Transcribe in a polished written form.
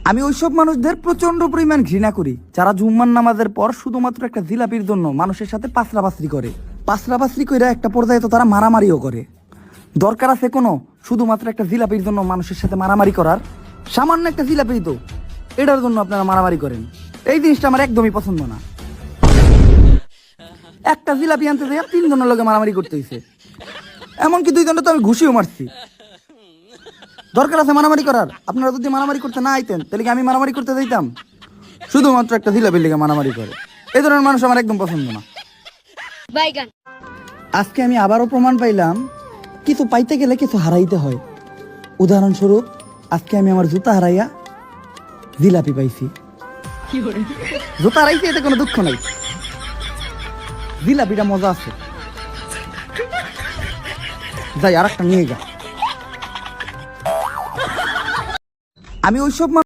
আমি ওইসব মানুষদের প্রচন্ড পরিমাণ ঘৃণা করি যারা জুম্মার নামাজের পর শুধুমাত্র একটা জিলাপির জন্য মানুষের সাথে পাসরাপাসরি করে। পাসরাপাসরি করে একটা পর্যায়ে তো তারা মারামারিও করে। দরকার আছে কোনো শুধুমাত্র একটা জিলাপির জন্য মানুষের সাথে মারামারি করার? সামান্য একটা জিলাপি তো, এটার জন্য আপনারা মারামারি করেন। এই জিনিসটা আমার একদমই পছন্দ না। একটা জিলাপি আনতে যাই 3 জনের লোকে মারামারি করতে হয়েছে, এমনকি 2 জনে তো আমি ঘুষিও মারছি। দরকার আছে মারামারি করার? আপনারা যদি মারামারি করতে না আইতেন তাহলে কি আমি মারামারি করতে যাইতাম? শুধুমাত্র একটা জিলাপির লেগে মারামারি করে, এই ধরনের মানুষ আমার একদম পছন্দ না। আজকে আমি আবারও প্রমাণ পাইলাম কিছু পাইতে গেলে কিছু হারাইতে হয়। উদাহরণস্বরূপ আজকে আমি আমার জুতা হারাইয়া জিলাপি পাইছি। জুতা হারাইছি এতে কোনো দুঃখ নাই, জিলাপিটা মজা আছে। যাই আর একটা নিয়ে যা। আমি ওইসব